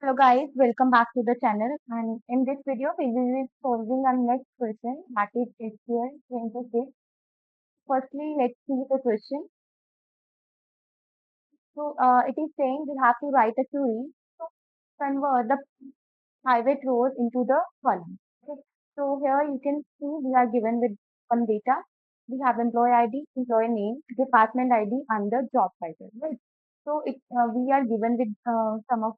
Hello guys, welcome back to the channel, and in this video we will be solving our next question, that is SQL 26. Firstly, let's see the question. It is saying we have to write a query to convert the private rows into the column. Okay. So here you can see we are given with some data. We have employee ID, employee name, department ID, and the job title. Right. We are given with some of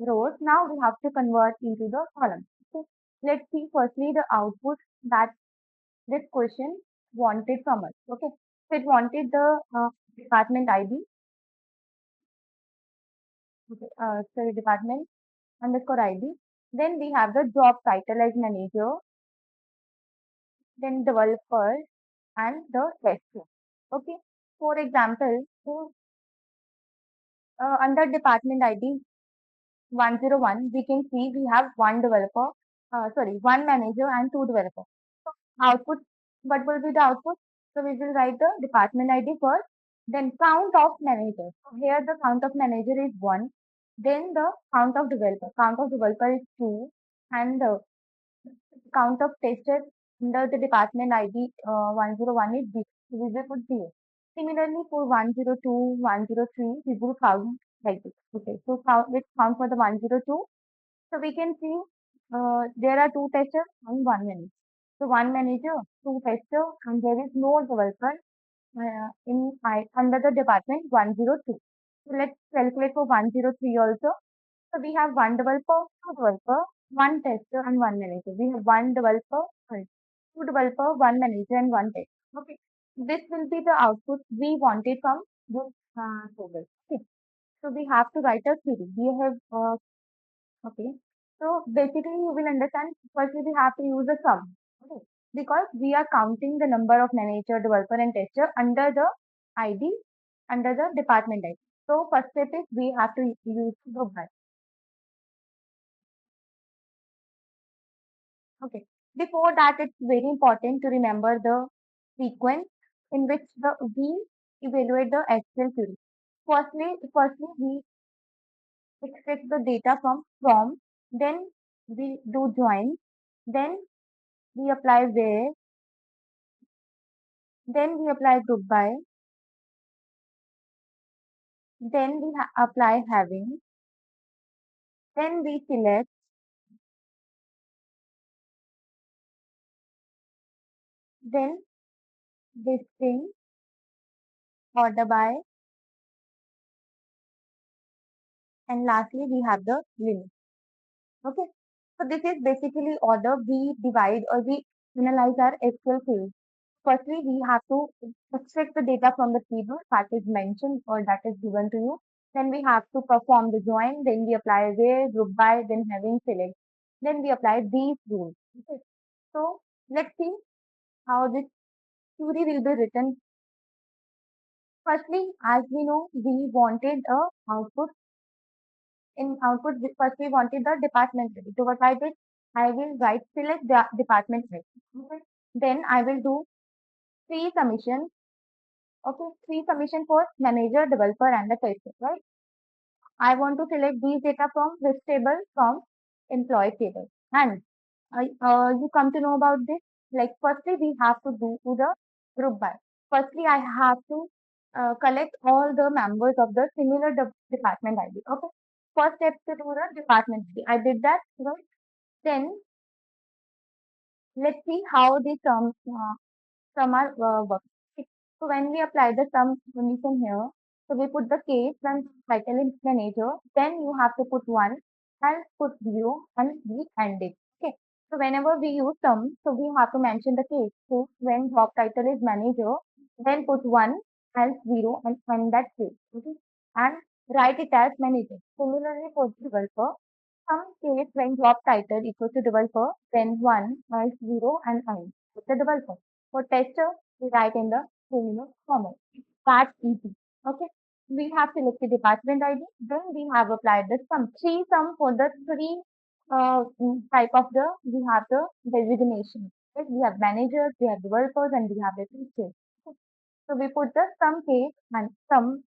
rows. Now we have to convert into the column. So let's see firstly the output that this question wanted from us. Okay. So it wanted the department ID, okay, sorry, department underscore ID. Then we have the job title as manager, then developer and the tester. Okay. For example, under department ID 101, we can see we have one developer, one manager and two developers. So output, what will be the output? So we will write the department ID first, then count of manager. So here the count of manager is 1, then the count of developer. Count of developer is 2, and the count of tester under the department ID 101 is 0. So we will put 0. Similarly, for 102, 103, we will count like this. Okay, so let's count for the 102. So we can see there are two testers and one manager. So one manager, two testers, and there is no developer under the department 102. So let's calculate for 103 also. So we have one developer, two developer, one tester, and one manager. We have one developer, sorry, two developer, one manager, and one tester. Okay. This will be the output we wanted from this table. Okay. So we have to write a query. We have okay. So basically, you will understand. Firstly, we have to use a sum. Okay. Because we are counting the number of manager, developer, and tester under the ID, under the department ID. So first step is we have to use group by. Okay. Before that, it's very important to remember the sequence in which we evaluate the SQL query. Firstly, we extract the data from, then we do join, then we apply where, then we apply group by, then we apply having, then we select, then listing, order by, and lastly we have the limit. Okay. So this is basically order we divide or we analyze our SQL query. Firstly, we have to extract the data from the table that is mentioned or that is given to you. Then we have to perform the join. Then we apply where, group by, then having select. Then we apply these rules. Okay. So let's see how this query will be written. Firstly, as we know, we wanted a output. In output, first we wanted the department ready. So what I did, I will write select the department ready. Okay. Then I will do three submissions. Okay, three submission for manager, developer, and the tester. Right. I want to select these data from this table, from employee table, and you come to know about this. Like firstly, we have to do the group by. Firstly, I have to collect all the members of the similar department ID. Okay. First step to do the department ID. I did that. Right. Then let's see how the sum are work. Okay. So when we apply the sum condition here, so we put the case when title is manager, then you have to put 1 and put 0 and we end it. Okay. So whenever we use sum, so we have to mention the case. So when job title is manager, then put 1 and 0 and end that case. Okay. And write it as manager. Similarly for developer, some case when job title equals to developer, then 1 as 0 and end with the developer. For tester, we write in the similar format. That's easy. Okay. We have selected department ID. Then we have applied the sum. Three sum for the three type of the, we have the designation. Right? We have managers, we have developers, and we have the testers. Okay. So we put the sum case and sum,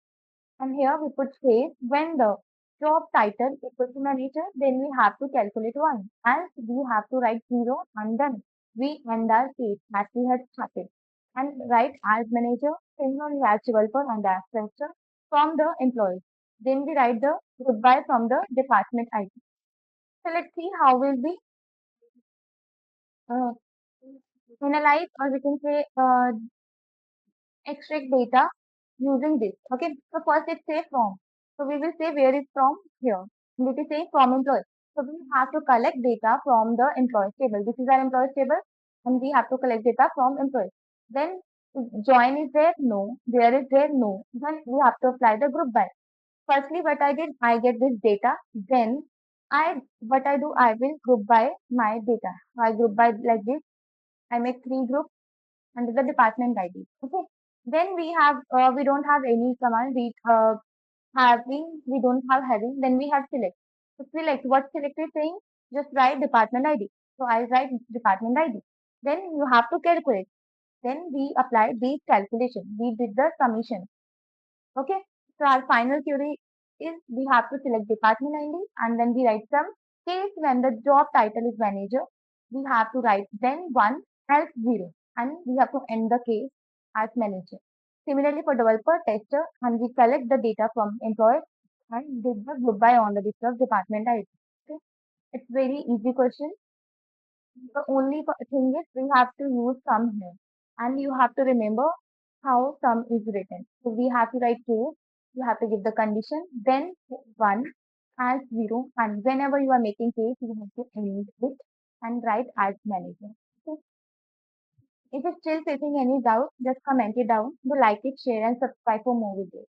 and here we put case when the job title equal to manager, then we have to calculate 1. And we have to write 0 and done. We end our case as we had started. And write as manager, similarly as developer and as tester from the employees. Then we write the goodbye from the department ID. So let's see how will we uh, analyze, or we can say extract data using this. Okay, so first it say from. So we will say where is from here. It is saying from employee. So we have to collect data from the employee table. This is our employee table, and we have to collect data from employee. Then join is there? No. There is there? No. Then we have to apply the group by. Firstly, what I did, I get this data. Then what I do, I will group by my data. I group by like this. I make three groups under the department ID. Okay. Then we don't have any command. We don't have having. Then we have select. So select, what select is saying? Just write department ID. So I write department ID. Then you have to calculate. Then we apply these calculation. We did the summation. Okay. So our final query is we have to select department ID and then we write some case when the job title is manager. We have to write then 1 else 0 and we have to end the case as manager. Similarly for developer, tester, and we collect the data from employer and did the goodbye on the discussed department ID. Okay. It's very easy question. The only thing is we have to use sum here and you have to remember how sum is written. So we have to write case, you have to give the condition, then 1 as 0 and whenever you are making case you have to end it and write as manager. So if you're still facing any doubt, just comment it down. Do like it, share and subscribe for more videos.